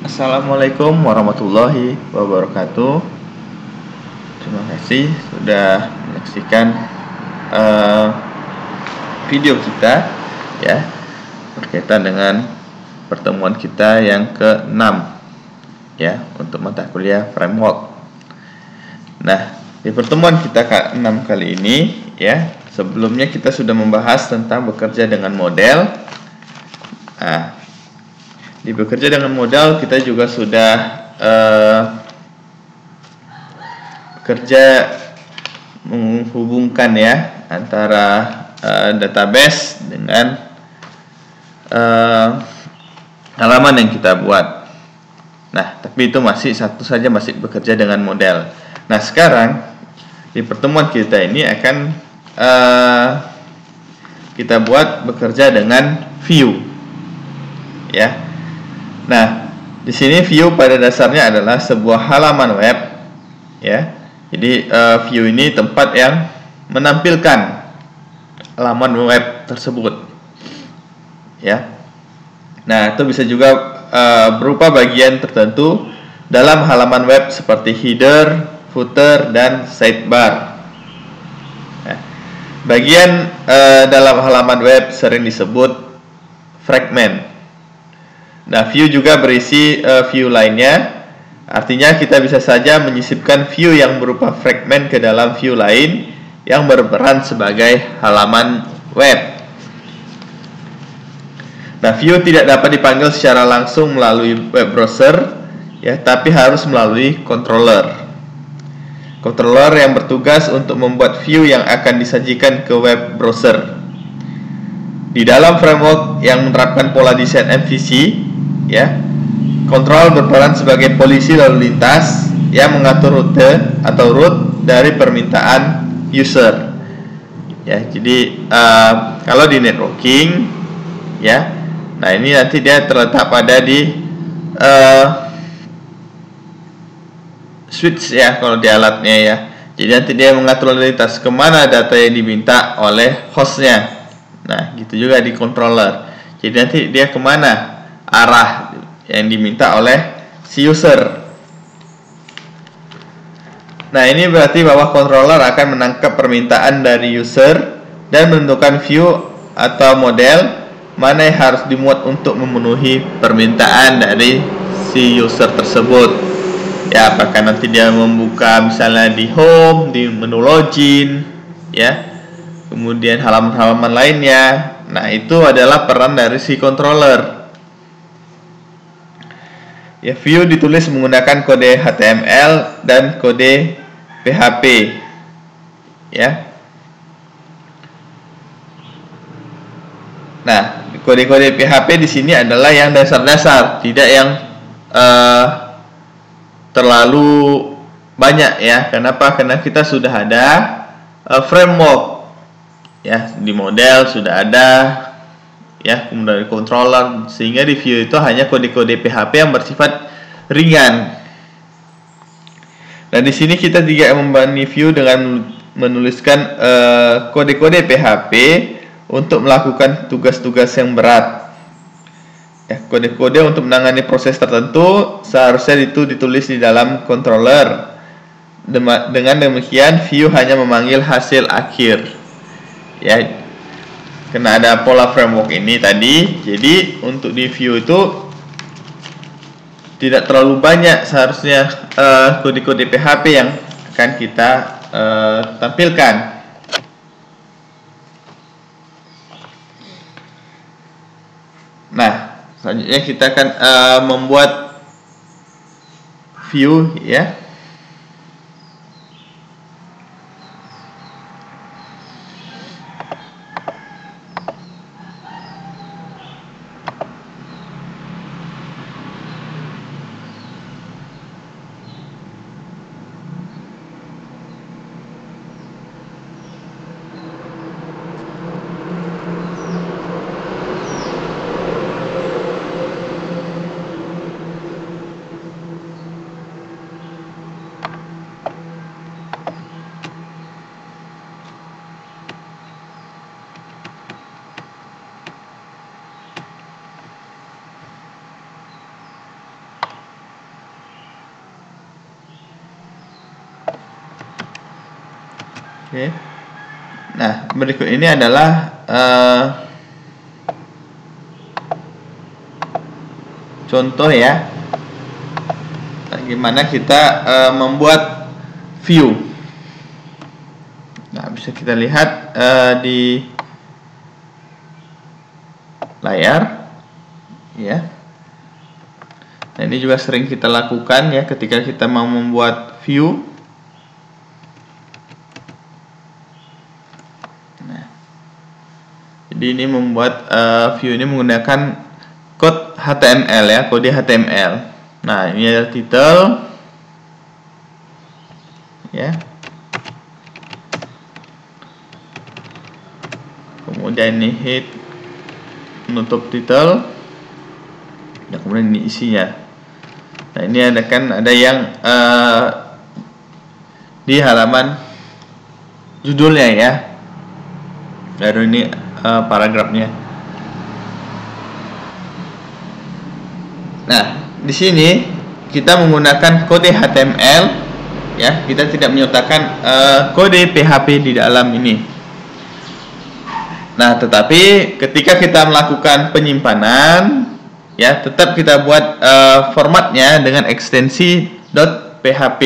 Assalamualaikum warahmatullahi wabarakatuh. Terima kasih sudah menyaksikan video kita ya berkaitan dengan pertemuan kita yang ke-6 ya untuk mata kuliah framework. Nah, di pertemuan kita ke-6 kali ini ya, sebelumnya kita sudah membahas tentang bekerja dengan model. Nah, di bekerja dengan modal kita juga sudah bekerja menghubungkan ya antara database dengan halaman yang kita buat. Nah, tapi itu masih satu saja, masih bekerja dengan model. Nah, sekarang di pertemuan kita ini akan kita buat bekerja dengan view ya. Nah, di sini view pada dasarnya adalah sebuah halaman web, ya. Jadi view ini tempat yang menampilkan halaman web tersebut, ya. Nah, itu bisa juga berupa bagian tertentu dalam halaman web seperti header, footer, dan sidebar. Nah, bagian dalam halaman web sering disebut fragment. Nah, view juga berisi view lainnya. Artinya kita bisa saja menyisipkan view yang berupa fragmen ke dalam view lain yang berperan sebagai halaman web. Nah, view tidak dapat dipanggil secara langsung melalui web browser ya, tapi harus melalui controller. Controller yang bertugas untuk membuat view yang akan disajikan ke web browser. Di dalam framework yang menerapkan pola desain MVC ya, kontrol berperan sebagai polisi lalu lintas yang mengatur rute atau route dari permintaan user. Ya, jadi kalau di networking, ya, nah ini nanti dia terletak pada di switch ya, kalau di alatnya ya. Jadi nanti dia mengatur lalu lintas kemana data yang diminta oleh hostnya. Nah, gitu juga di controller. Jadi nanti dia kemana arah yang diminta oleh si user. Nah, ini berarti bahwa controller akan menangkap permintaan dari user dan menentukan view atau model mana yang harus dimuat untuk memenuhi permintaan dari si user tersebut. Ya, apakah nanti dia membuka misalnya di home, di menu login, ya, kemudian halaman-halaman lainnya. Nah, itu adalah peran dari si controller. Ya, view ditulis menggunakan kode HTML dan kode PHP. Ya. Nah, kode-kode PHP di sini adalah yang dasar-dasar, tidak yang terlalu banyak ya. Kenapa? Karena kita sudah ada framework. Ya, di model sudah ada ya, kemudian dari controller, sehingga di view itu hanya kode-kode PHP yang bersifat ringan. Dan di sini kita juga membani view dengan menuliskan kode-kode PHP untuk melakukan tugas-tugas yang berat. Ya, kode-kode untuk menangani proses tertentu seharusnya itu ditulis di dalam controller. Dengan demikian view hanya memanggil hasil akhir. Ya, karena ada pola framework ini tadi, jadi untuk di view itu tidak terlalu banyak seharusnya kode-kode PHP yang akan kita tampilkan. Nah, selanjutnya kita akan membuat view ya. Oke. Nah, berikut ini adalah contoh ya, bagaimana kita membuat view. Nah, bisa kita lihat di layar, ya. Nah, ini juga sering kita lakukan ya ketika kita mau membuat view. Jadi ini membuat view ini menggunakan kode HTML ya, kode HTML. Nah, ini ada title ya. Kemudian ini head menutup title. Dan kemudian ini isinya. Nah, ini ada yang di halaman judulnya ya. Baru ini paragrafnya. Nah, di sini kita menggunakan kode HTML ya, kita tidak menyertakan kode PHP di dalam ini. Nah, tetapi ketika kita melakukan penyimpanan ya, tetap kita buat formatnya dengan ekstensi .php.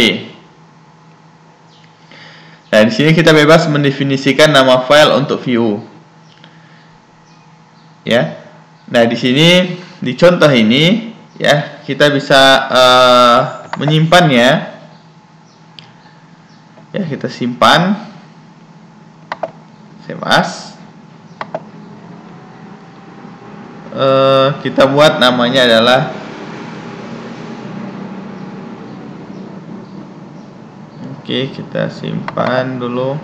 Nah, di sini kita bebas mendefinisikan nama file untuk view. Ya. Nah, di sini di contoh ini ya, kita bisa menyimpannya. Ya, kita simpan. Save as. Kita buat namanya adalah oke, kita simpan dulu.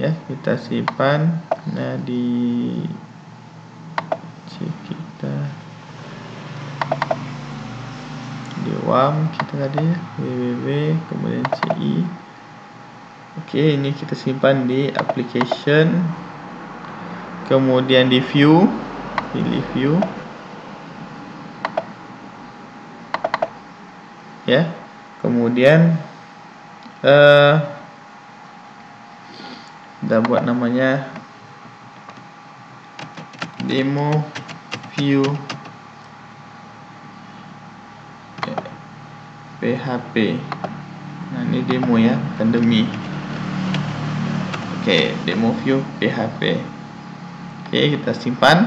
Ya, kita simpan. Nah, di kita di WAM kita tadi ya, www kemudian ci. Oke, ini kita simpan di application, kemudian di view, pilih view ya, kemudian kita buat namanya demo view PHP. Nah, ini demo ya, bukan demi. Oke, demo view PHP. Oke, kita simpan.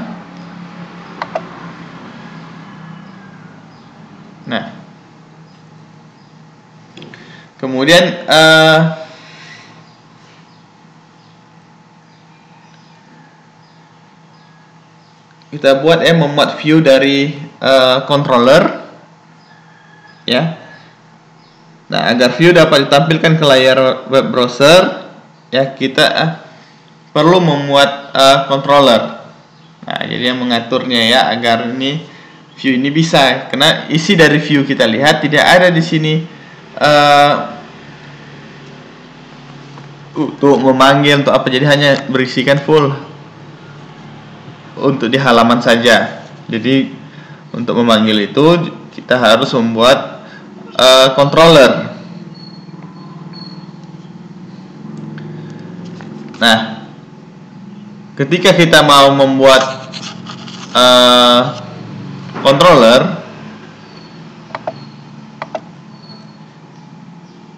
Nah, kemudian kita buat membuat view dari controller ya. Nah, agar view dapat ditampilkan ke layar web browser ya, kita perlu membuat controller. Nah, jadi yang mengaturnya ya, agar ini view ini bisa, karena isi dari view kita lihat tidak ada di sini untuk memanggil untuk apa, jadi hanya berisikan full untuk di halaman saja. Jadi untuk memanggil itu kita harus membuat controller. Nah, ketika kita mau membuat controller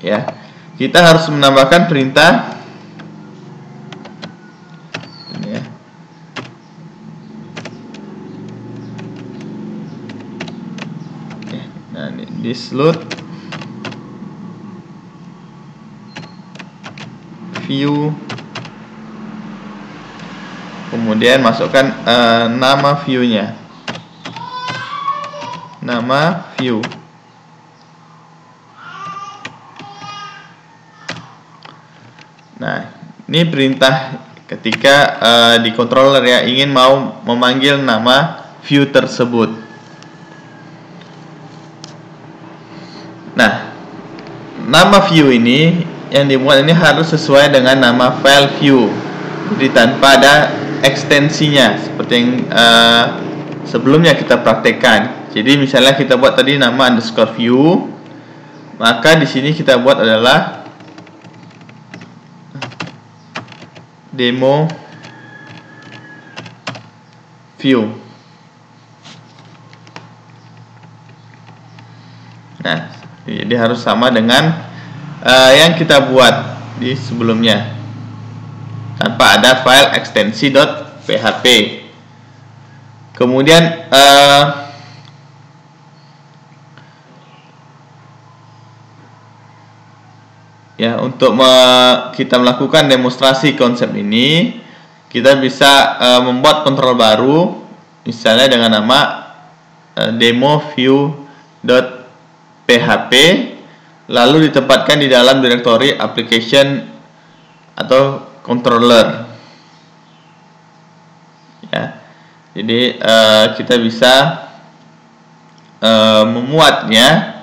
ya, kita harus menambahkan perintah ini ya. Nah, ini this load view, kemudian masukkan nama view-nya, nama view. Nah, ini perintah ketika di controller ya, ingin mau memanggil nama view tersebut. Nah, nama view ini yang dibuat ini harus sesuai dengan nama file view, jadi tanpa ada ekstensinya seperti yang sebelumnya kita praktekkan. Jadi misalnya kita buat tadi nama underscore view, maka di sini kita buat adalah demo view. Nah, jadi harus sama dengan yang kita buat di sebelumnya tanpa ada file ekstensi.php. Kemudian ya, untuk kita melakukan demonstrasi konsep ini, kita bisa membuat kontrol baru, misalnya dengan nama demo view.php, lalu ditempatkan di dalam direktori application atau controller. Ya, jadi kita bisa memuatnya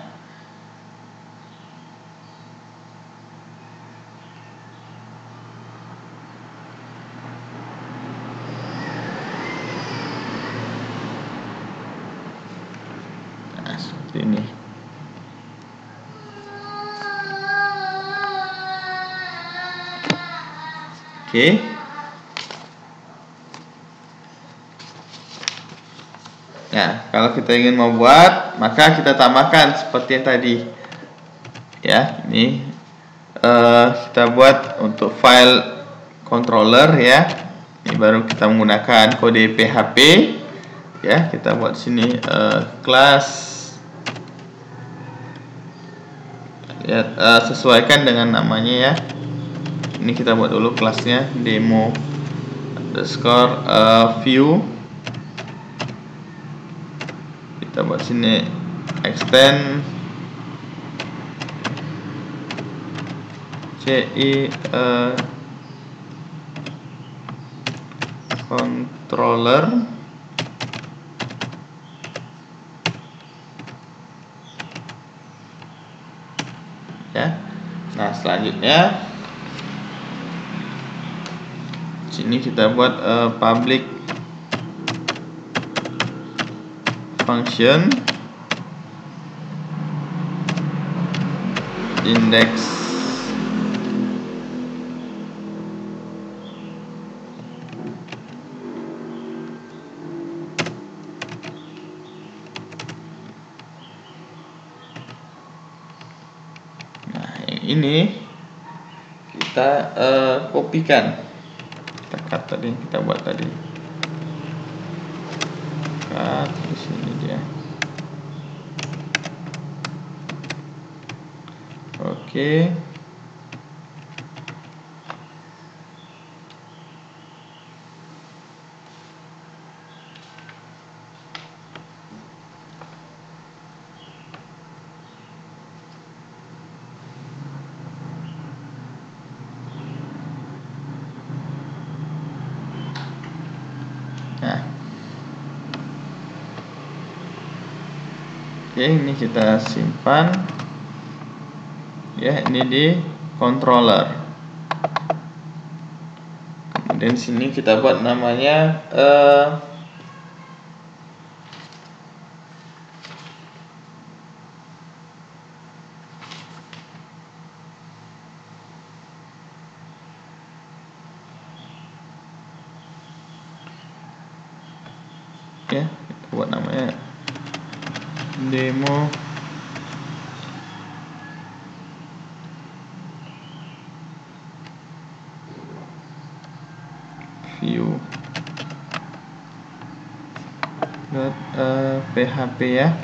seperti ini. Oke. Nah, kalau kita ingin membuat, maka kita tambahkan seperti yang tadi. Ya, ini kita buat untuk file controller ya. Ini baru kita menggunakan kode PHP. Ya, kita buat sini kelas, lihat, sesuaikan dengan namanya ya. Ini kita buat dulu kelasnya demo underscore view. Kita buat sini extend ci controller. Ya. Nah, selanjutnya sini kita buat public function index ini kita kopikan, kita cut tadi yang kita buat tadi, cut di sini dia. Oke. Nah, oke, ini kita simpan ya, ini di controller. Kemudian sini kita buat namanya ya, kita buat namanya demo view .php ya.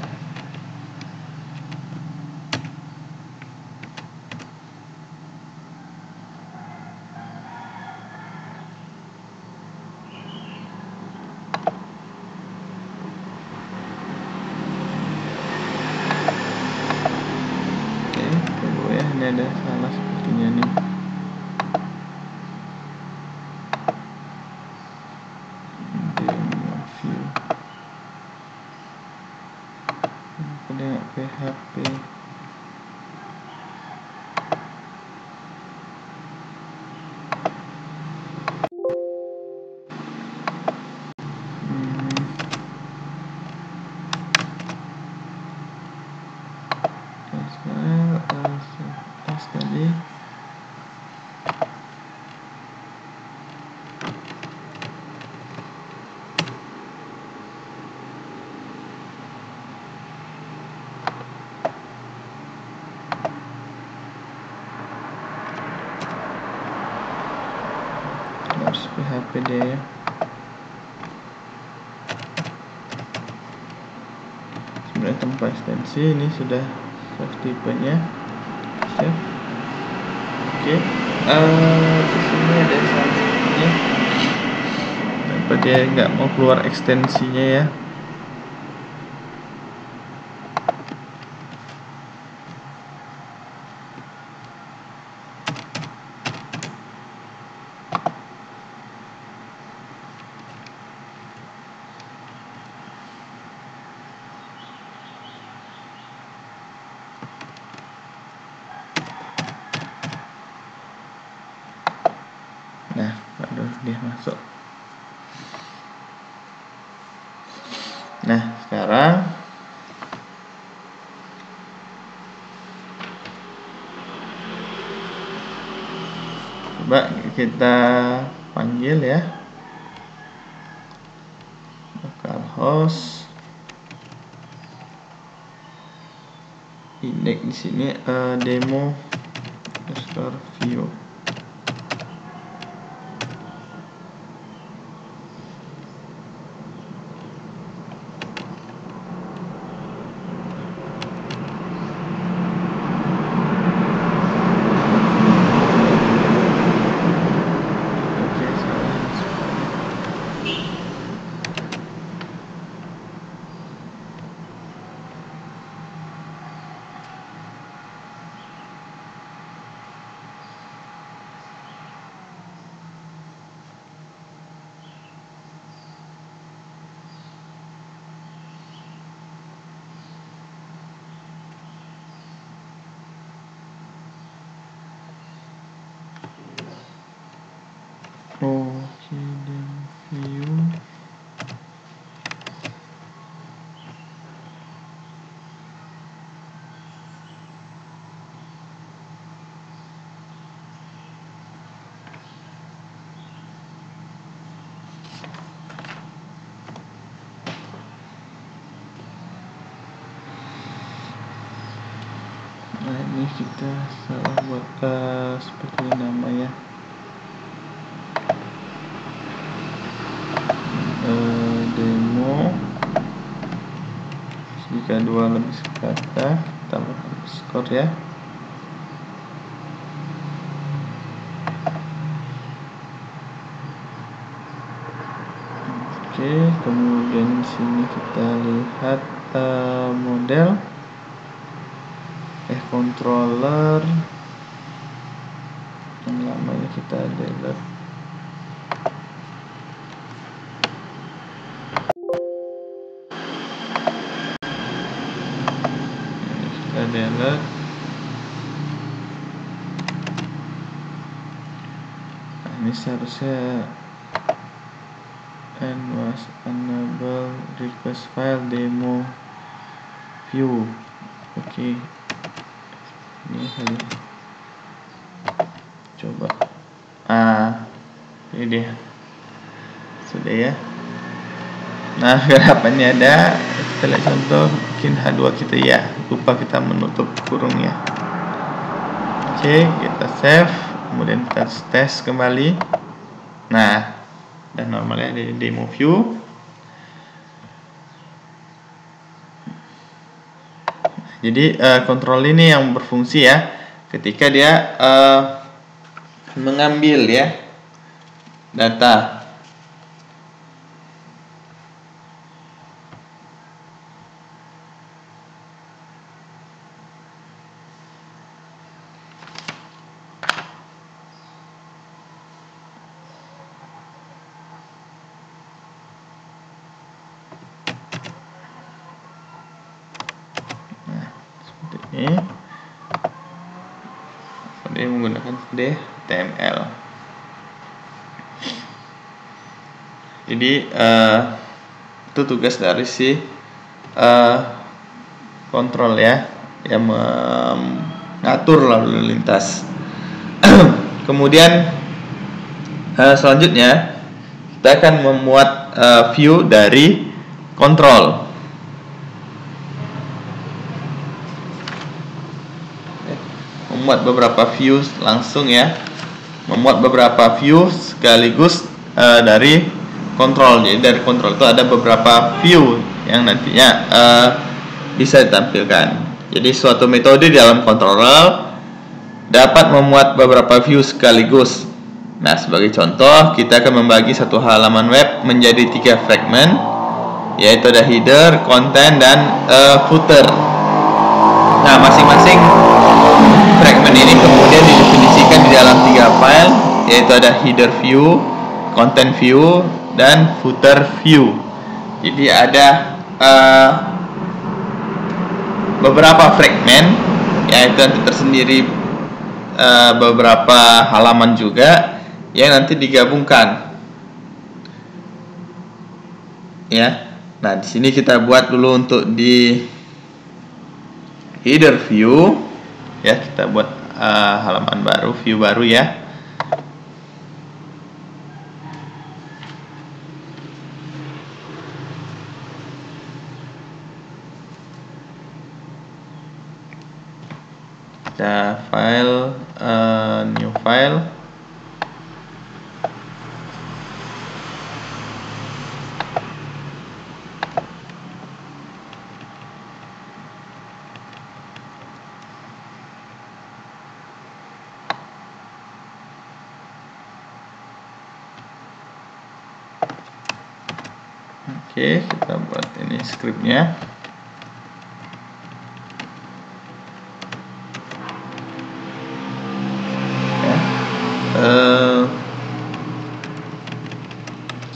Ini ada salah sepertinya nih. Demo view kode PHP. dia ya. Sebenarnya tanpa ekstensi ini sudah save tipenya. Save. Oke. Di sini ada selanjutnya. Kenapa dia nggak mau keluar ekstensinya ya? Nah, baru dia masuk. Nah, sekarang coba kita panggil ya, localhost index di sini demo _view. Oke, dan view. Nah, ini kita salah buat seperti nama ya. Demo jika 2 lebih kata tambah underscore ya. Oke, kemudian di sini kita lihat model controller yang lamanya kita delete. Kita delete. Nah, ini seharusnya and was enable request file demo view. Oke, ini kali coba ini dia sudah ya. Nah, harapannya ada. Kita lihat contoh, mungkin H2 kita ya, lupa kita menutup kurungnya. Oke, kita save, kemudian kita tes kembali. Nah, dan normalnya di demo view. Jadi kontrol ini yang berfungsi ya ketika dia mengambil ya data. Ini dia menggunakan HTML. Jadi itu tugas dari si kontrol ya, yang mengatur lalu lintas. Kemudian selanjutnya kita akan memuat view dari kontrol. Memuat beberapa view langsung ya, memuat beberapa view sekaligus dari kontrol. Jadi dari kontrol itu ada beberapa view yang nantinya bisa ditampilkan. Jadi suatu metode di dalam controller dapat memuat beberapa view sekaligus. Nah, sebagai contoh, kita akan membagi satu halaman web menjadi 3 fragmen, yaitu ada header, content, dan footer. Nah, masing-masing fragmen ini kemudian didefinisikan di dalam 3 file, yaitu ada header view, content view, dan footer view. Jadi ada beberapa fragmen, yaitu nanti tersendiri beberapa halaman juga yang nanti digabungkan. Ya. Nah, di sini kita buat dulu untuk di header view. Ya, kita buat halaman baru, view baru ya. Kita file, new file. Oke, kita buat ini scriptnya.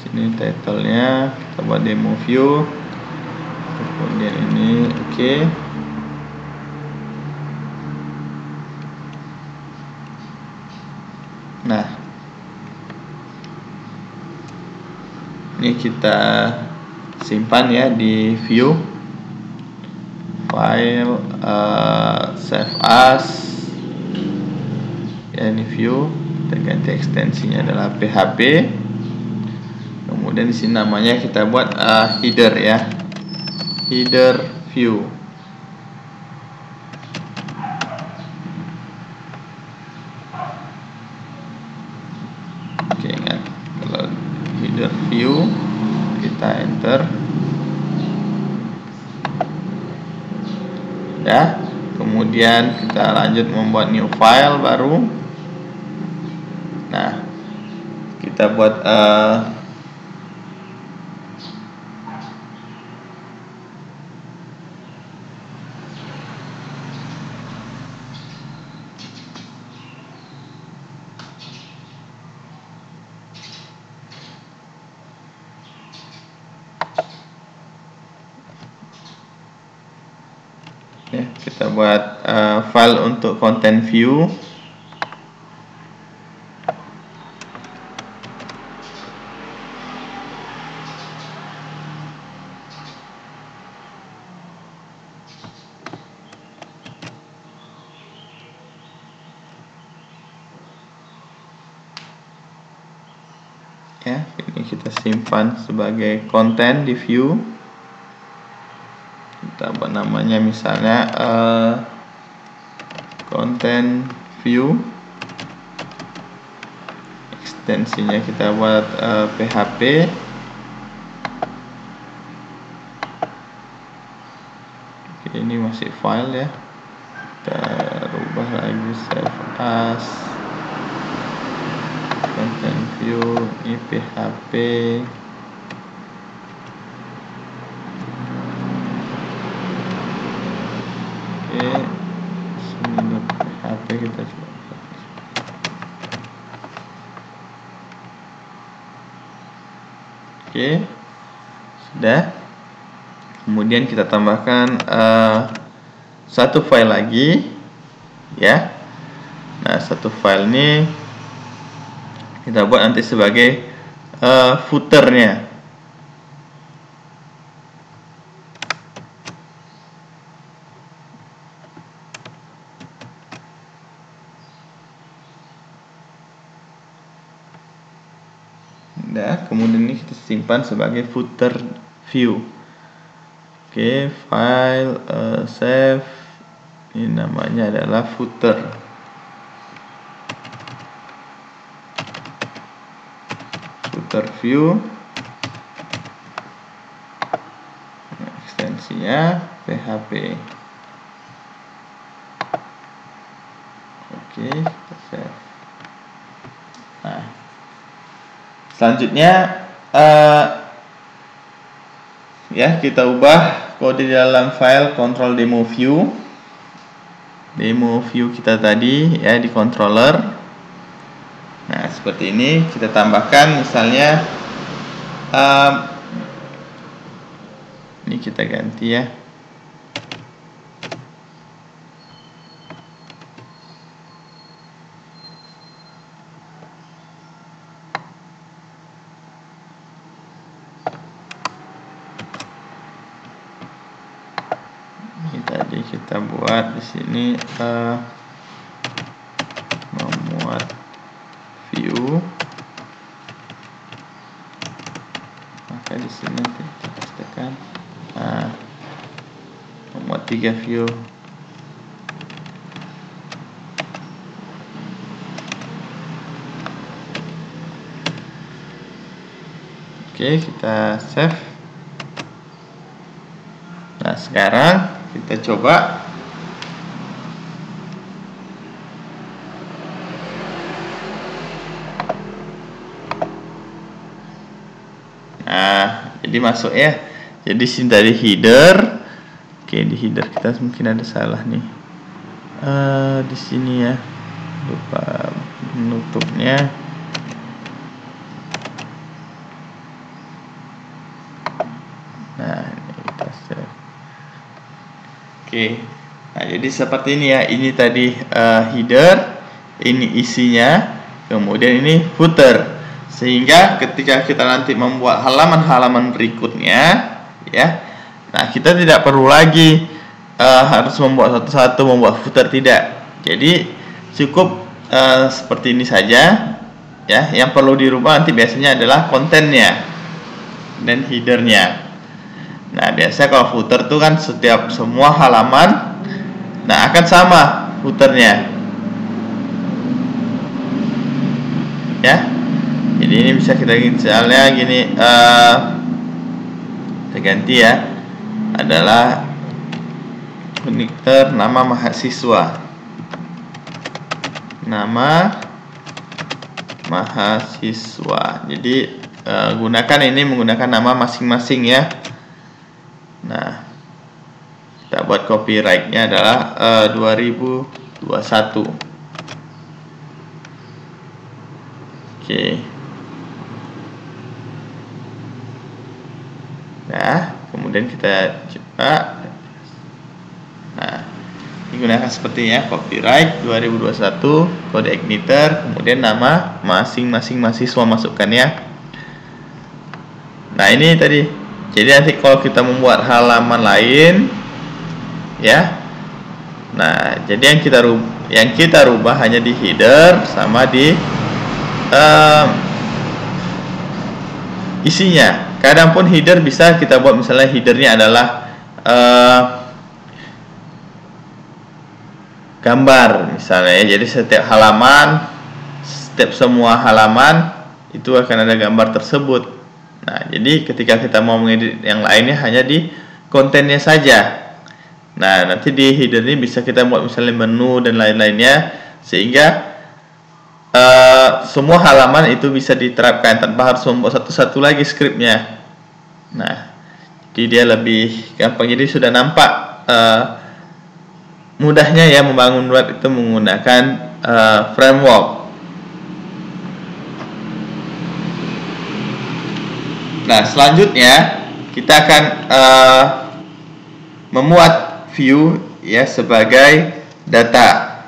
Sini title-nya kita buat demo view, kemudian ini oke. Nah, ini kita simpan ya di view file, save as ya, ini view. Kita ganti ekstensinya adalah PHP. Kemudian di sini namanya kita buat header ya, header view. Oke, ingat kalau header view kita enter ya. Kemudian kita lanjut membuat new file baru. Nah, kita buat ya, kita buat file untuk content view. Ya, ini kita simpan sebagai konten di view. Kita buat namanya misalnya content view. Ekstensinya kita buat PHP. Oke, ini masih file ya. Kita rubah lagi, save as, content view, ini PHP. Oke, sini ada PHP, kita coba. Oke, sudah. Kemudian kita tambahkan satu file lagi ya. Nah, satu file ini kita buat nanti sebagai footernya. Nah, kemudian ini kita simpan sebagai footer view. Oke, file, save. Ini namanya adalah footer. footer view, ekstensinya PHP. Oke, kita save. Nah, selanjutnya ya, kita ubah kode di dalam file control demo view kita tadi ya di controller. Nah, seperti ini kita tambahkan misalnya ini kita ganti ya. Tadi kita buat di sini memuat view, maka di sini kita pastikan memuat 3 view. Oke, kita save. Nah, sekarang kita coba. Nah, jadi masuk ya. Jadi sini dari header. Oke, di header kita mungkin ada salah nih. Di sini ya. Lupa menutupnya. Nah, ini kita save. Oke, nah jadi seperti ini ya. Ini tadi header, ini isinya, kemudian ini footer. Sehingga ketika kita nanti membuat halaman-halaman berikutnya, ya, nah kita tidak perlu lagi harus membuat satu-satu, membuat footer, tidak. Jadi cukup seperti ini saja, ya. Yang perlu dirubah nanti biasanya adalah kontennya dan headernya. Nah, biasanya kalau footer tuh kan setiap semua halaman, nah akan sama footernya, ya. Jadi ini bisa kita misalnya gini, kita ganti ya, adalah connector nama mahasiswa, nama mahasiswa. Jadi gunakan ini menggunakan nama masing-masing ya. Nah, kita buat copyright-nya adalah 2021. Oke. Nah, kemudian kita coba. Nah, digunakan seperti ya, copyright 2021, kode igniter, kemudian nama masing-masing mahasiswa masukkan ya. Nah, ini tadi. Jadi nanti kalau kita membuat halaman lain, ya, nah jadi yang kita rubah hanya di header sama di isinya. Kadang pun header bisa kita buat misalnya headernya adalah gambar misalnya ya. Jadi setiap semua halaman itu akan ada gambar tersebut. Nah, jadi ketika kita mau mengedit yang lainnya hanya di kontennya saja. Nah, nanti di header ini bisa kita buat misalnya menu dan lain-lainnya, sehingga semua halaman itu bisa diterapkan tanpa harus membuat satu-satu lagi skripnya. Nah, jadi dia lebih gampang. Jadi sudah nampak mudahnya ya membangun web itu menggunakan framework. Nah, selanjutnya kita akan memuat view ya sebagai data.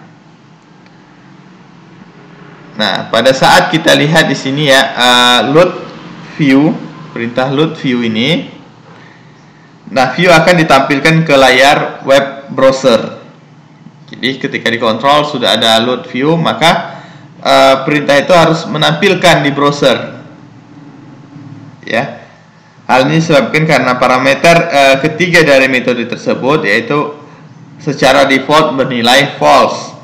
Nah, pada saat kita lihat di sini ya, load view, perintah load view ini, nah view akan ditampilkan ke layar web browser. Jadi ketika dikontrol sudah ada load view, maka perintah itu harus menampilkan di browser. Ya, hal ini disebabkan karena parameter ketiga dari metode tersebut, yaitu secara default bernilai false.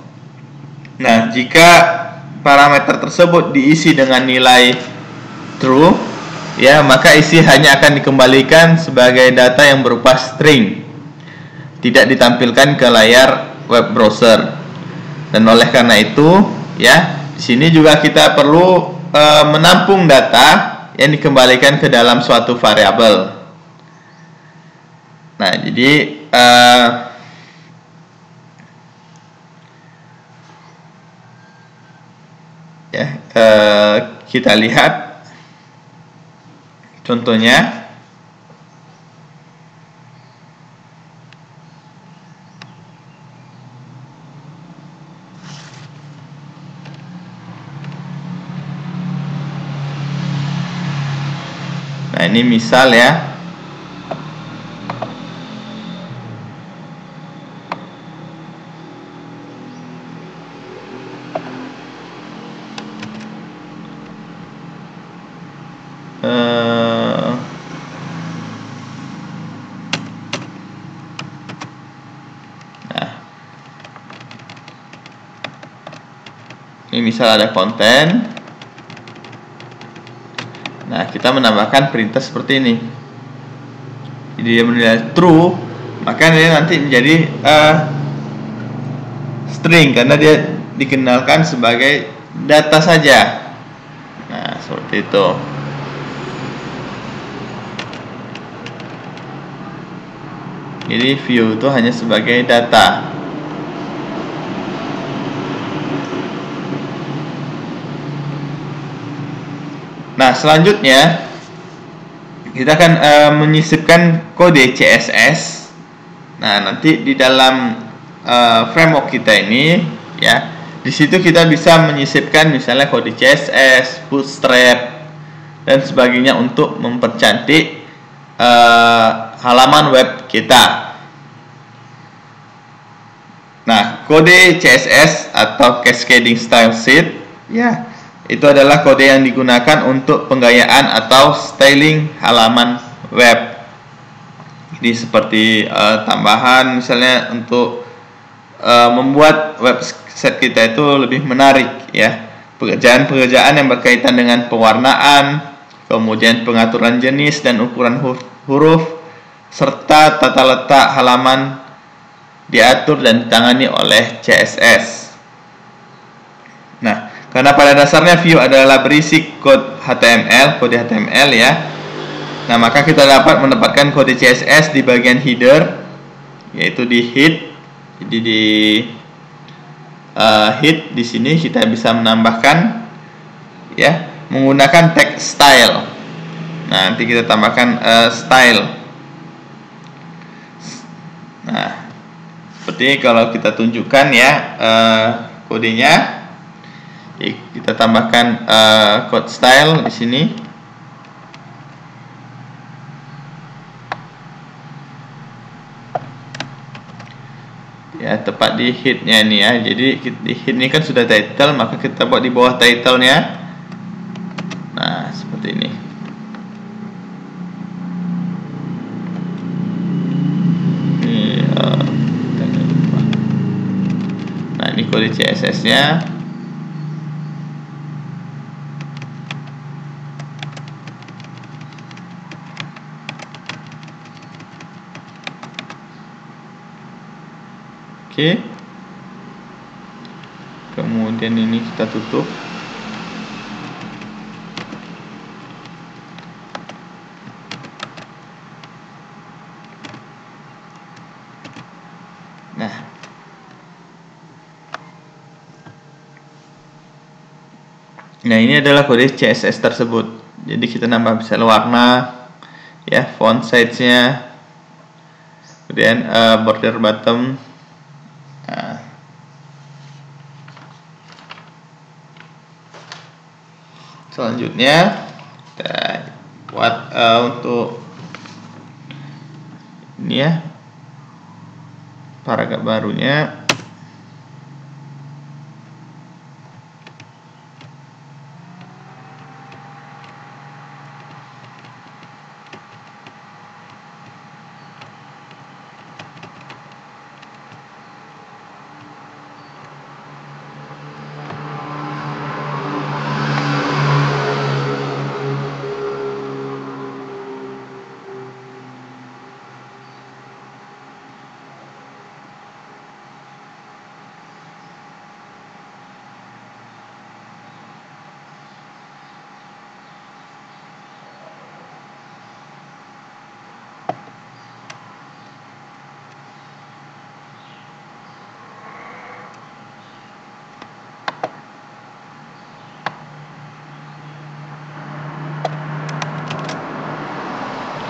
Nah, jika parameter tersebut diisi dengan nilai true, ya, maka isi hanya akan dikembalikan sebagai data yang berupa string, tidak ditampilkan ke layar web browser. Dan oleh karena itu, ya, di sini juga kita perlu menampung data yang dikembalikan ke dalam suatu variabel. Nah, jadi kita lihat contohnya. Nah, ini misal ya. Ini misal ada konten. Nah, kita menambahkan perintah seperti ini. Jadi dia menilai true, maka dia nanti menjadi string karena dia dikenalkan sebagai data saja. Nah, seperti itu. Jadi view itu hanya sebagai data. Nah, selanjutnya kita akan menyisipkan kode CSS. Nah, nanti di dalam framework kita ini, ya, di situ kita bisa menyisipkan misalnya kode CSS, bootstrap, dan sebagainya untuk mempercantik halaman web kita. Nah, kode CSS atau Cascading Style Sheet, ya, itu adalah kode yang digunakan untuk penggayaan atau styling halaman web. Jadi seperti tambahan misalnya untuk membuat website kita itu lebih menarik, ya. Pekerjaan-pekerjaan yang berkaitan dengan pewarnaan, kemudian pengaturan jenis dan ukuran huruf, serta tata letak halaman diatur dan ditangani oleh CSS. Nah, karena pada dasarnya view adalah berisi kode HTML, ya. Nah, maka kita dapat mendapatkan kode CSS di bagian header, yaitu di head. Jadi di head di sini kita bisa menambahkan, ya, menggunakan tag style. Nah, nanti kita tambahkan style. Nah, seperti kalau kita tunjukkan, ya, kodenya. Kita tambahkan code style di sini. Ya, tepat di headnya ini, ya. Jadi di head ini kan sudah title, maka kita buat di bawah title-nya. Nah, seperti ini. Nah, ini kode CSS-nya. Oke. Kemudian ini kita tutup. Nah, ini adalah kode CSS tersebut. Jadi kita nambah misalnya warna, ya, font size-nya, kemudian border bottom. Nah, selanjutnya kita buat untuk ini, ya, paragraf barunya.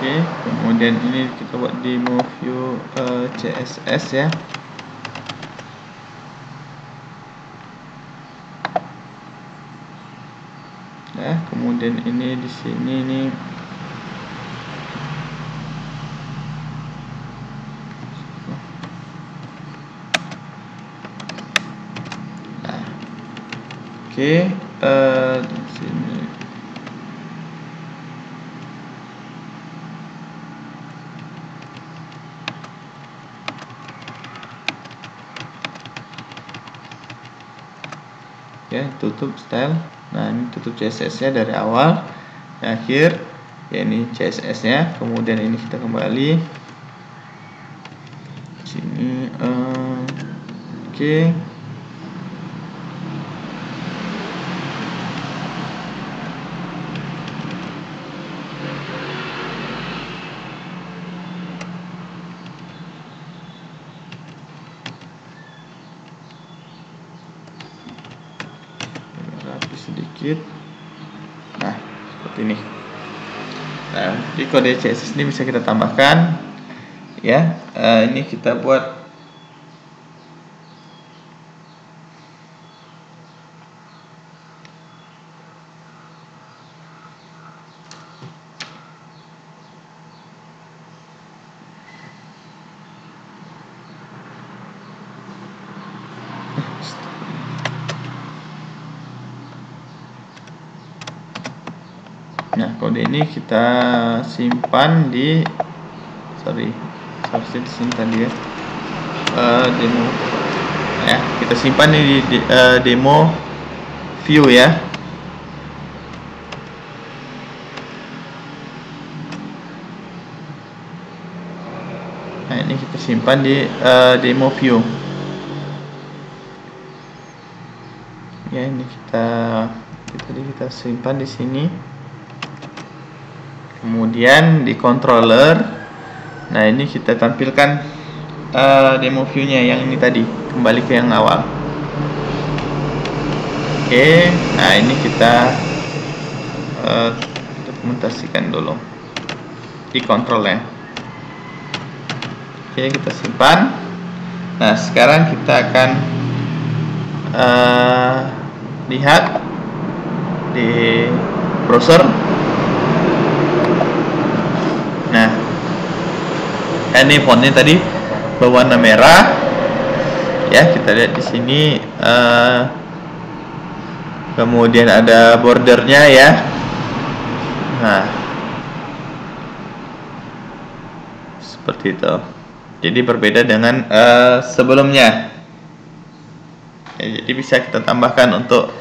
Oke, kemudian ini kita buat demo view CSS ya. Ya, kemudian ini di sini nih. Nah, oke, di sini. Ya, tutup style. Nah, ini tutup CSS nya dari awal ke akhir ya, ini CSS nya. Kemudian ini kita kembali sini. Oke. Sedikit. Nah, seperti ini. Nah, di kode CSS ini bisa kita tambahkan ya. Ini kita buat nah, kode ini kita simpan di seharusnya disimpan dia demo ya, kita simpan di demo view ya. Nah, ini kita simpan di demo view ya. Ini kita simpan di sini. Kemudian di controller, nah ini kita tampilkan demo view-nya yang ini tadi, kembali ke yang awal. Oke, nah ini kita dokumentasikan dulu di control ya. Oke, kita simpan. Nah, sekarang kita akan lihat di browser. Nah, ini fontnya tadi berwarna merah ya, kita lihat di sini. Kemudian ada bordernya ya. Nah, seperti itu. Jadi berbeda dengan sebelumnya ya, jadi bisa kita tambahkan untuk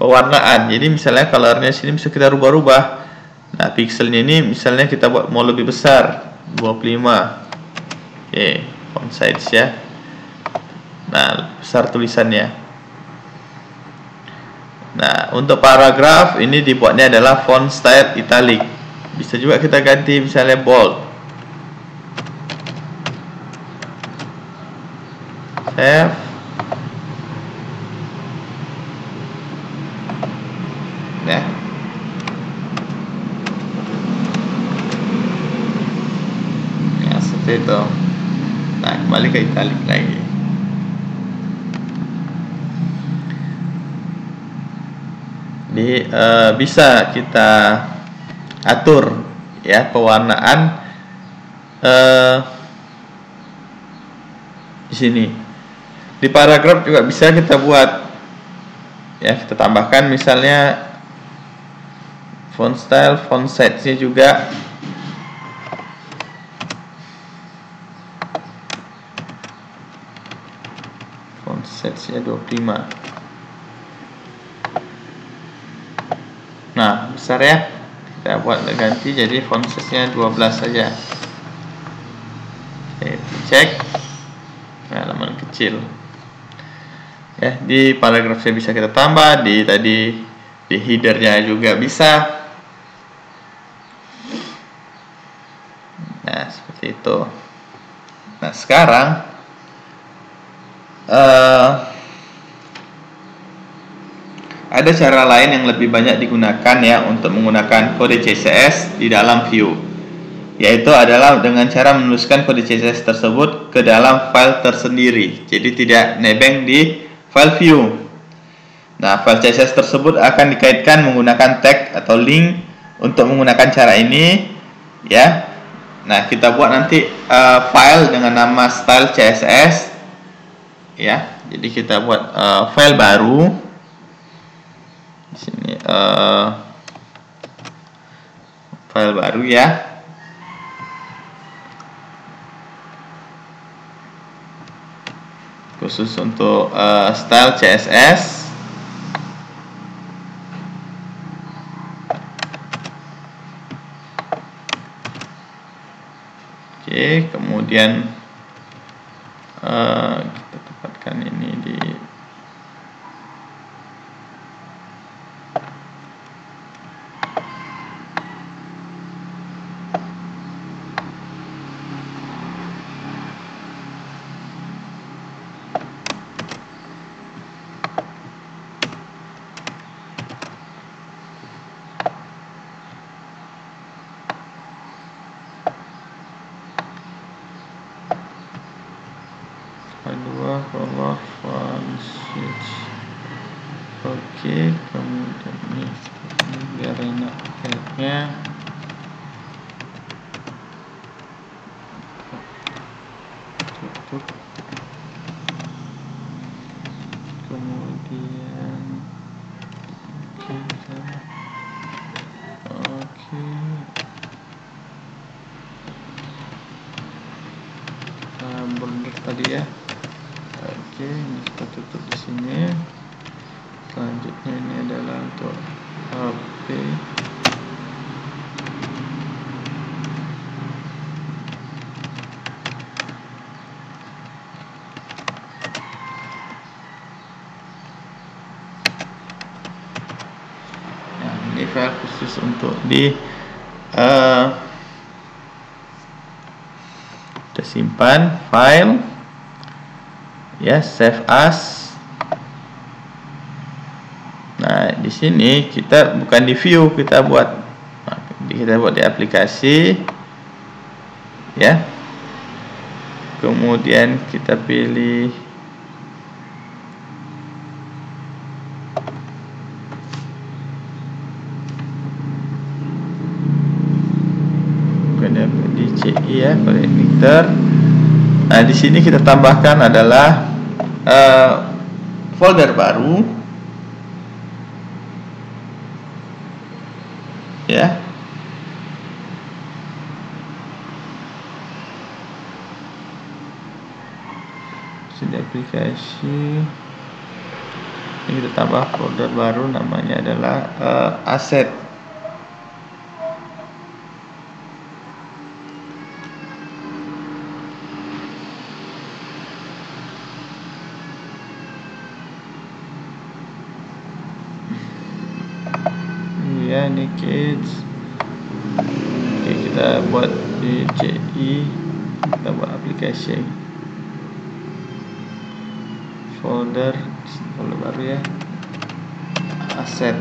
pewarnaan. Jadi misalnya colornya sini bisa kita rubah-rubah. Nah, pixelnya ini misalnya kita buat mau lebih besar, 25. Oke, font size ya. Nah, besar tulisannya. Nah, untuk paragraf ini dibuatnya adalah font style italic. Bisa juga kita ganti misalnya bold. Save. Nah, ya seperti itu. Nah, kembali ke italic lagi. Jadi bisa kita atur ya pewarnaan di sini. Di paragraf juga bisa kita buat ya, kita tambahkan misalnya font style, font size-nya juga. Font size-nya 25. Nah, besar ya. Kita buat ganti jadi font size-nya 12 saja. Oke, cek. Nah, halaman kecil. Ya, di paragrafnya bisa kita tambah, di headernya juga bisa. Nah, seperti itu. Nah, sekarang ada cara lain yang lebih banyak digunakan ya untuk menggunakan kode CSS di dalam view. yaitu adalah dengan cara menuliskan kode CSS tersebut ke dalam file tersendiri. Jadi tidak nebeng di file view. Nah, file CSS tersebut akan dikaitkan menggunakan tag atau link. Untuk menggunakan cara ini, ya. Nah, kita buat nanti file dengan nama style CSS, ya. Jadi kita buat file baru. Di sini file baru, ya. Khusus untuk style CSS. Oke, kemudian kita tempatkan ini di follow file switch. Oke, kemudian ini biar enak paketnya. Tutup. Kemudian oke. Border tadi, ya. Oke, ini kita tutup di sini. Selanjutnya ini adalah untuk HP. Nah, ini file khusus untuk di kita simpan file, ya, save as. Nah, di sini kita bukan di view, kita buat di aplikasi, ya. Kemudian kita pilih di CI, ya, connector. Nah, di sini kita tambahkan adalah folder baru, ya. Sudah aplikasi. Ini kita tambah folder baru, namanya adalah asset. Ya, ini kids. Oke, kita buat di CI, kita buat aplikasi folder baru, ya, aset.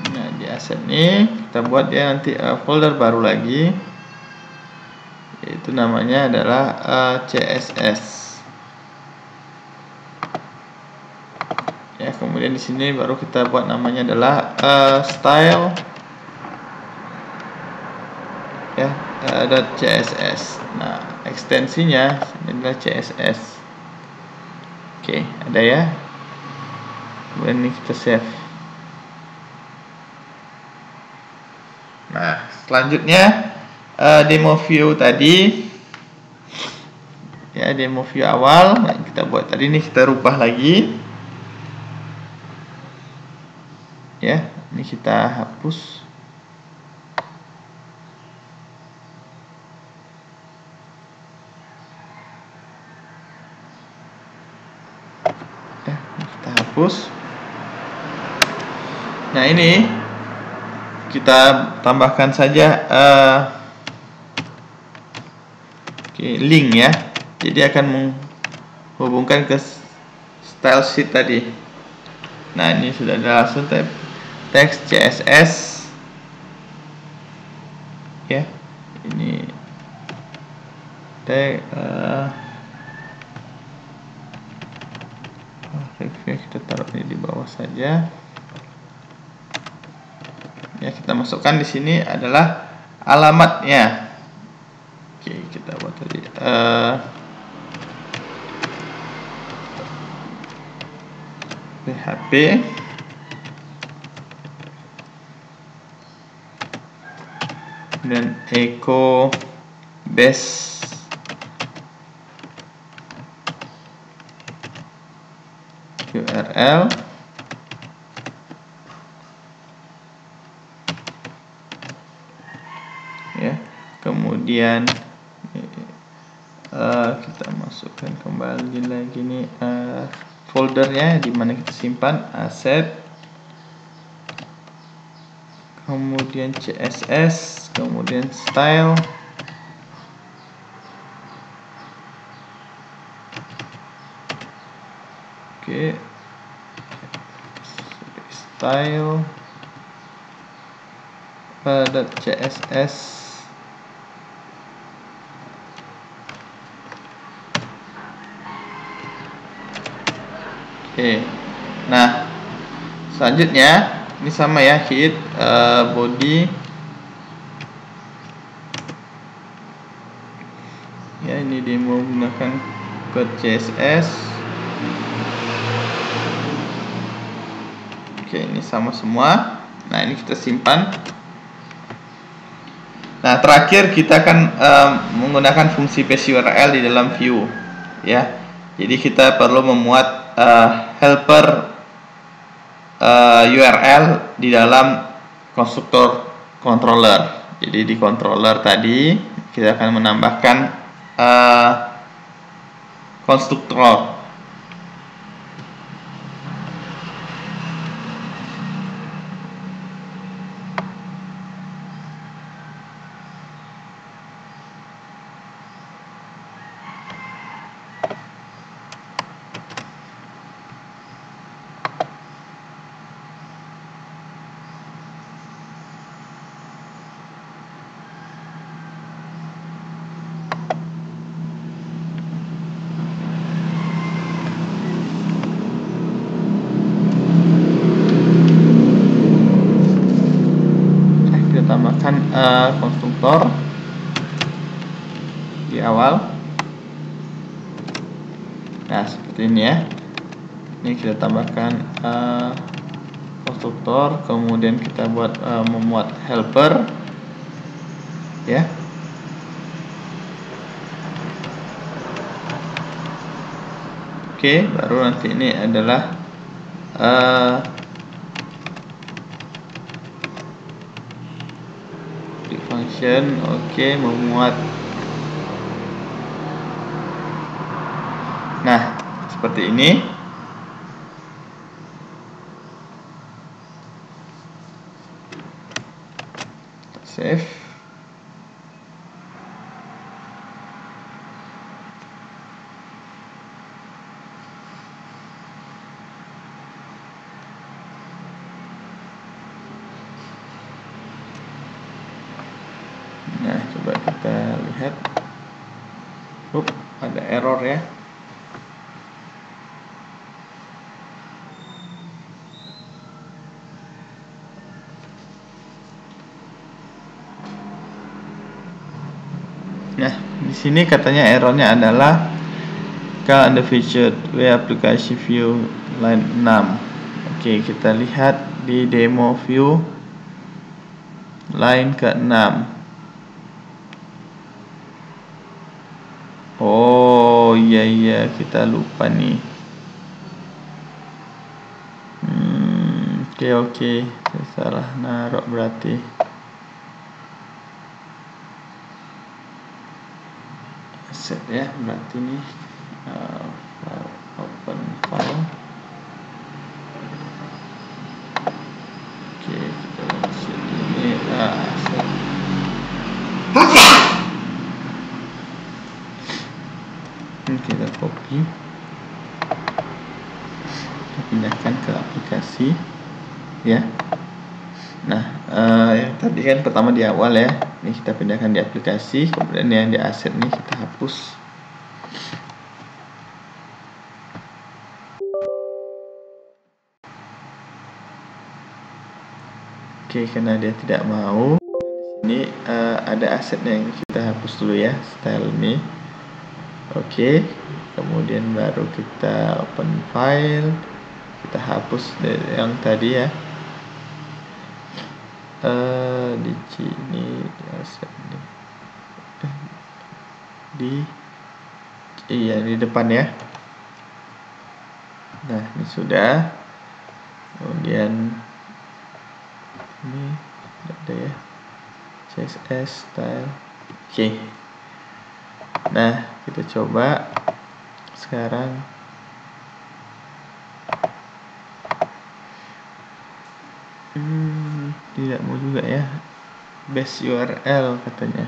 Nah, di aset ini kita buat dia nanti folder baru lagi, yaitu namanya adalah CSS. Ya, kemudian di sini baru kita buat namanya adalah style, ya, .css. Nah, ekstensinya ini adalah CSS. Oke, ada, ya. Kemudian ini kita save. Nah, selanjutnya demo view tadi, ya, demo view awal. Nah, kita buat tadi ini kita rubah lagi. Ya, ini kita hapus. Ya, kita hapus. Nah, ini kita tambahkan saja link, ya. Jadi akan menghubungkan ke style sheet tadi. Nah, ini sudah ada langsung text CSS. ya. Ini tag kita taruh ini di bawah saja. Ya, kita masukkan di sini adalah alamatnya. Oke, kita buat tadi PHP dan echo base URL ya. Kemudian kita masukkan kembali lagi nih foldernya di mana kita simpan aset, kemudian CSS, kemudian style, oke, style .css. Oke, nah selanjutnya ini sama ya, hit body ya, ini demo menggunakan code CSS. Oke, ini sama semua. Nah, ini kita simpan. Nah, terakhir kita akan menggunakan fungsi paste URL di dalam view ya. Jadi kita perlu memuat helper URL di dalam konstruktor controller. Jadi di controller tadi kita akan menambahkan konstruktor. Tambahkan konstruktor di awal. Nah, seperti ini ya. Ini kita tambahkan konstruktor, kemudian kita buat memuat helper ya. Oke, baru nanti ini adalah function. Oke, memuat. Nah, seperti ini. Save. Nah, coba kita lihat. Ada error ya. Nah, di sini katanya errornya adalah can the featured web application view line 6. Oke, kita lihat di demo view line ke-6. Oh iya, kita lupa nih. Oke, saya salah naruh berarti. Set ya, berarti nih open file. Oke, kita set ini set. Kita copy, kita pindahkan ke aplikasi ya. Nah, yang tadi kan pertama di awal ya, Ini kita pindahkan di aplikasi, kemudian yang di aset ini kita hapus. Oke, karena dia tidak mau, ini ada asetnya yang kita hapus dulu ya, style ini. Oke, kemudian baru kita open file, kita hapus yang tadi ya. Di sini di aset ini, di depan ya. Nah, ini sudah. Kemudian ini ada ya, CSS style. Oke. Nah, kita coba sekarang. Tidak mau juga ya, base URL katanya.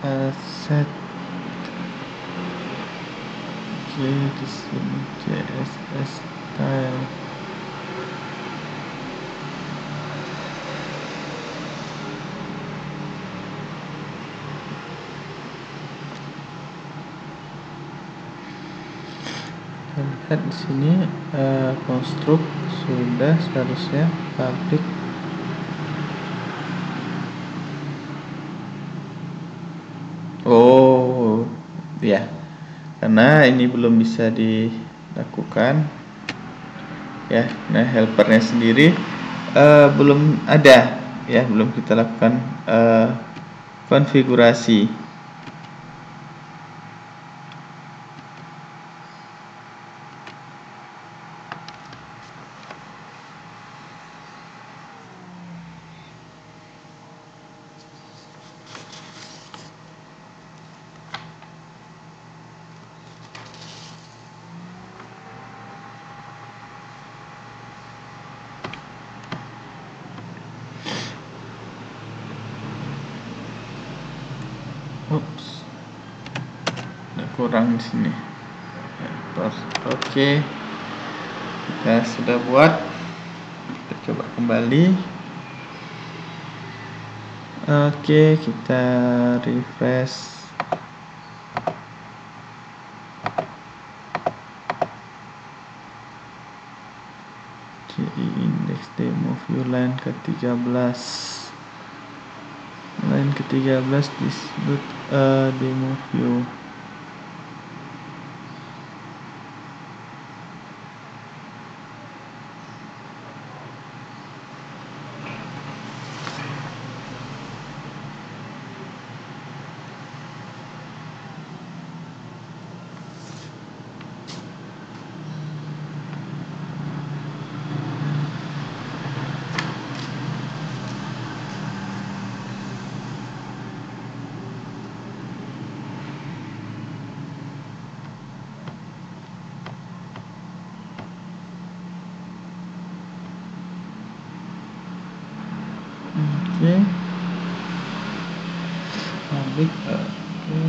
Aset. Oke, di sini CSS style. Lihat di sini konstruk sudah seharusnya public. Oh ya, karena ini belum bisa dilakukan ya. Nah, helpernya sendiri belum ada ya, belum kita lakukan konfigurasi. Ups, ada kurang di sini. Oke, kita sudah buat. Kita coba kembali. Oke, kita refresh. Index demo view line ke-13. Line ke-13 disebut demo view. Oke, public. Oke,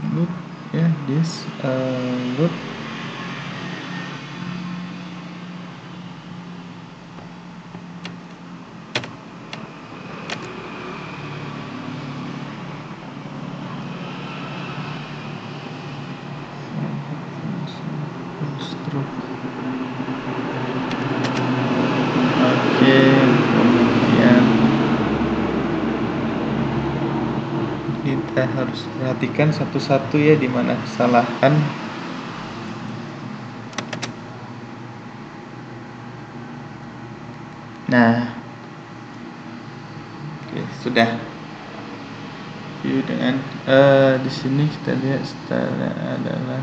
load ya, this load. kita harus perhatikan satu-satu ya di mana kesalahan. Nah, oke, sudah. View dengan di sini kita lihat style adalah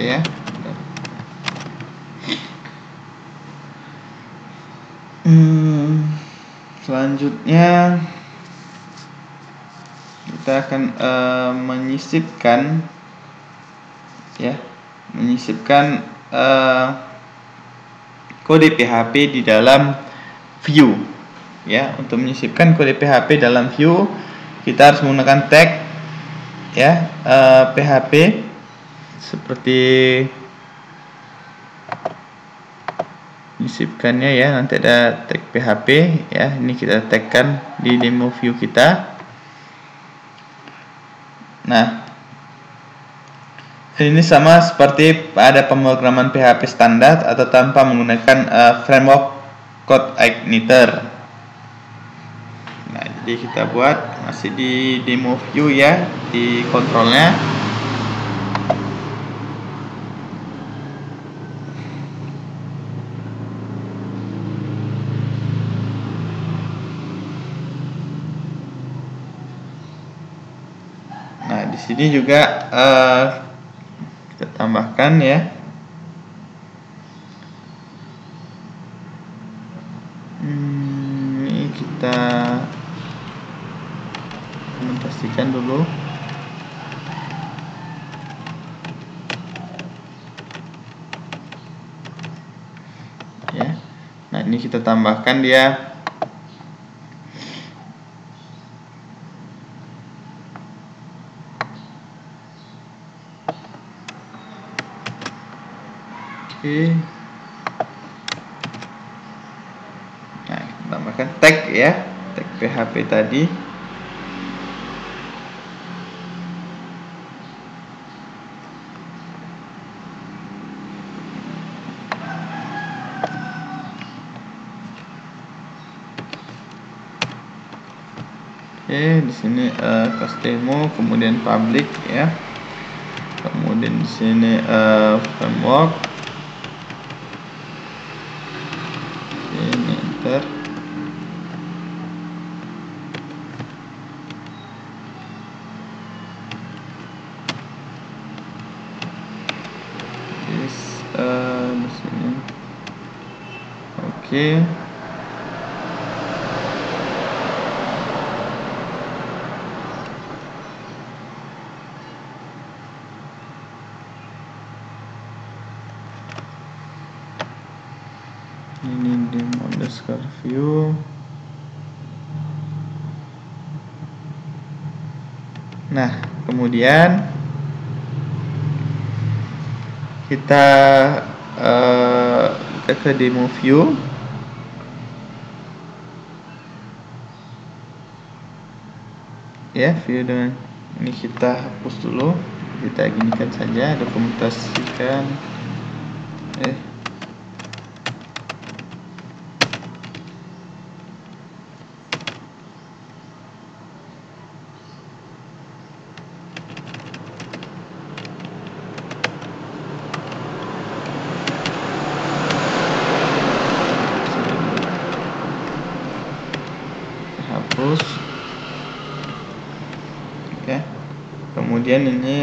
ya. Selanjutnya kita akan menyisipkan kode PHP di dalam view ya. Untuk menyisipkan kode PHP dalam view kita harus menggunakan tag ya, PHP seperti menyisipkannya ya, nanti ada tag PHP ya, ini kita tagkan di demo view kita. Nah, ini sama seperti pada pemrograman PHP standar atau tanpa menggunakan framework CodeIgniter. Nah, jadi kita buat masih di demo view ya, di kontrolnya. Nah, di sini juga kita tambahkan ya. Ini kita implementasikan dulu. Ya. Nah, ini kita tambahkan dia. Oke. Nah, kita tambahkan tag ya, tag PHP tadi. Oke, di sini kelas demo, kemudian public ya. Kemudian di sini framework. Ini enter. Di sini. Oke. Ini demo underscore view. Nah, kemudian kita ke demo view. Ya, view dengan ini kita hapus dulu, kita ginikan saja, dokumentasikan. kemudian ini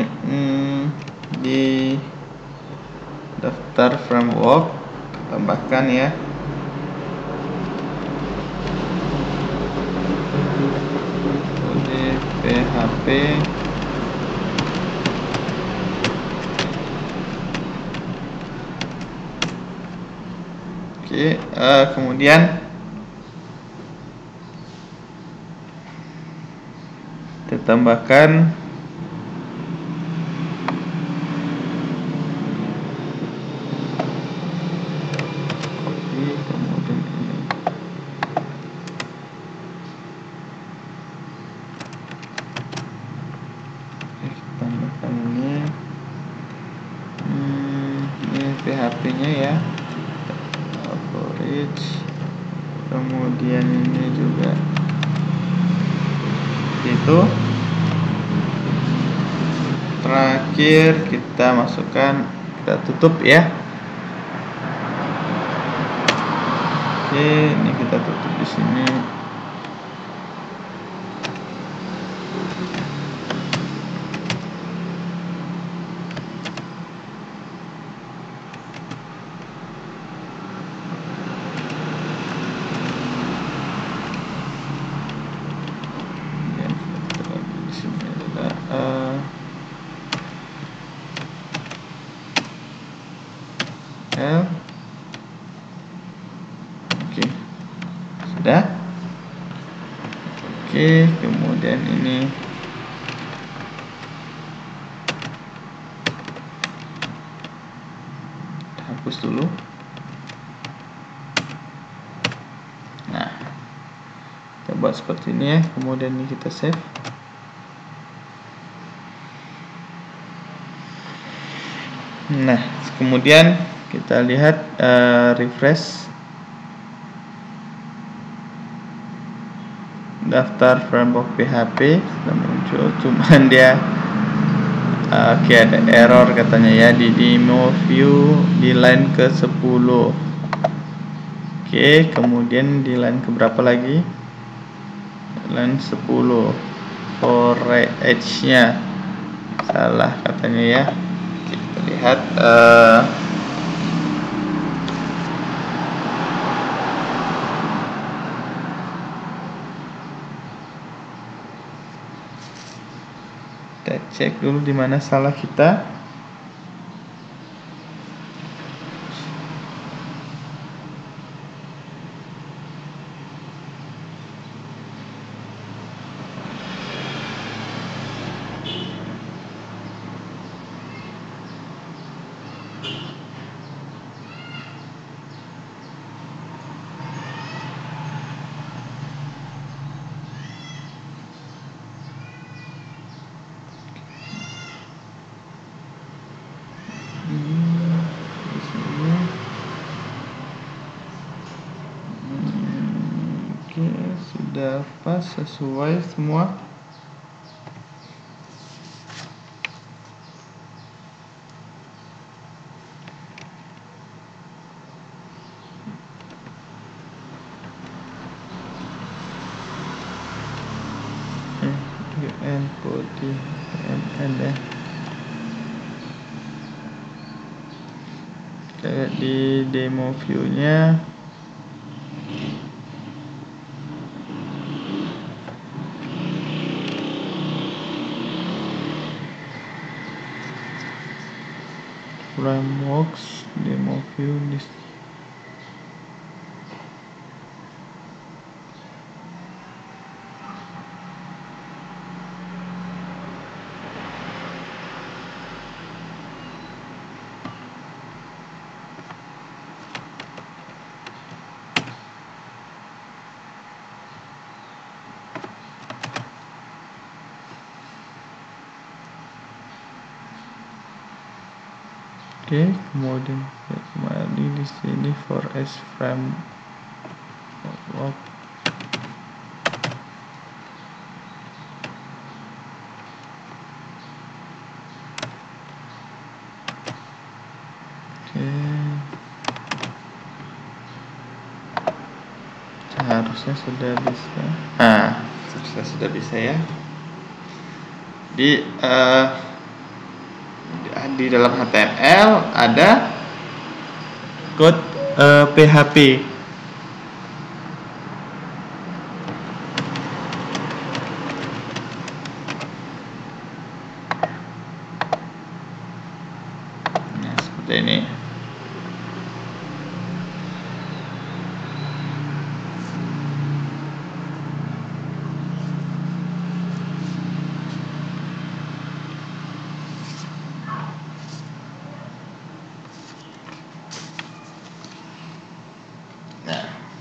di daftar framework tambahkan ya kode PHP oke. Kemudian kita tambahkan kemudian ini tambahkan ini PHP-nya ya, average, kemudian ini juga itu. Terakhir kita masukkan, kita tutup ya. Oke, ini kita tutup di sini. Oke, sudah. Oke, kemudian ini hapus dulu. Nah, kita buat seperti ini ya, kemudian ini kita save. Nah, kemudian kita lihat refresh daftar framework PHP sudah muncul, cuman dia oke, ada error katanya ya di demo view di line ke 10. Oke, kemudian di line ke berapa lagi? Line 10 for edge nya salah katanya ya. Kita lihat kita cek dulu di mana salah kita. Oke, sudah pas, sesuai semua. Body ya. Kayak di demo view-nya frameworks demo view list. Oke, kemudian kembali di sini for S framework. Oke, seharusnya sudah bisa. Sudah bisa ya. Di dalam HTML ada kode PHP. Nah, seperti ini.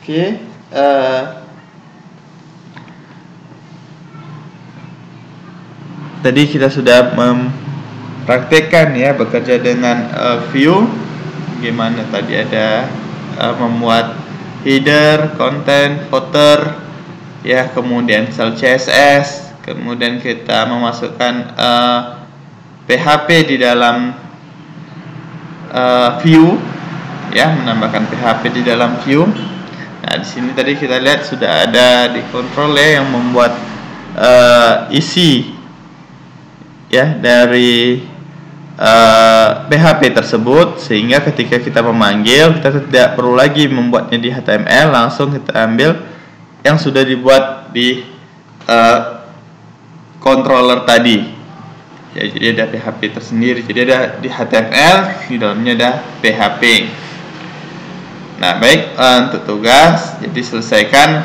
Oke, tadi kita sudah mempraktekkan ya bekerja dengan view. Gimana tadi ada membuat header, konten, footer, ya, kemudian cell CSS, kemudian kita memasukkan PHP di dalam view, ya, menambahkan PHP di dalam view. Nah, di sini tadi kita lihat sudah ada di control ya yang membuat isi ya dari PHP tersebut, sehingga ketika kita memanggil kita tidak perlu lagi membuatnya di HTML, langsung kita ambil yang sudah dibuat di controller tadi. Ya, jadi ada PHP tersendiri. Jadi ada di HTML, di dalamnya ada PHP. Nah, baik, untuk tugas jadi selesaikan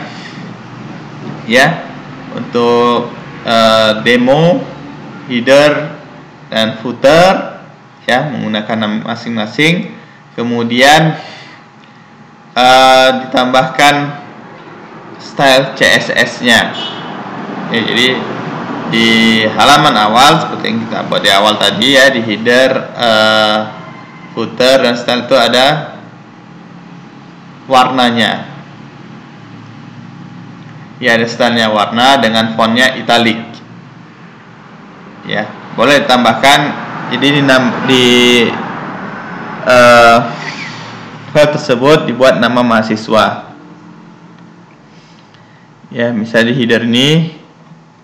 ya untuk demo header dan footer ya menggunakan nama masing-masing, kemudian ditambahkan style CSS-nya. Ya, jadi di halaman awal seperti yang kita buat di awal tadi ya, di header, footer dan style itu ada warnanya. Ya, ada stylenya warna dengan fontnya italic. Ya, boleh ditambahkan. Jadi di file tersebut dibuat nama mahasiswa. Ya, misalnya di header ini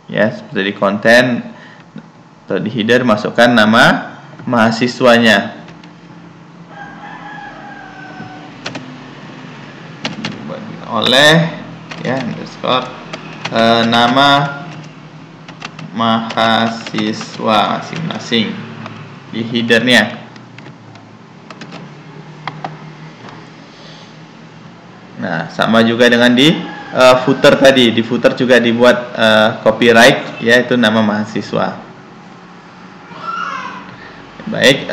ya seperti di konten atau di header masukkan nama mahasiswanya. Oleh ya underscore nama mahasiswa masing-masing di headernya. Nah, sama juga dengan di footer tadi. Di footer juga dibuat copyright, yaitu nama mahasiswa. Baik,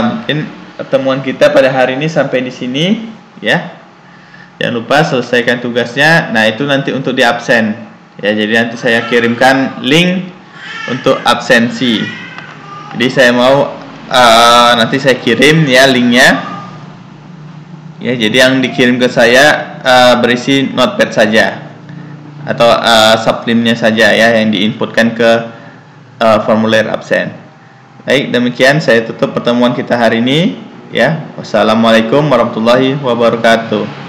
mungkin pertemuan kita pada hari ini sampai di sini ya. Jangan lupa selesaikan tugasnya. Nah, itu nanti untuk di absen ya. Jadi nanti saya kirimkan link untuk absensi. Jadi saya mau nanti saya kirim ya linknya ya. Jadi yang dikirim ke saya berisi notepad saja atau sublimnya saja ya, yang diinputkan ke formulir absen. Baik, demikian saya tutup pertemuan kita hari ini ya. Wassalamualaikum warahmatullahi wabarakatuh.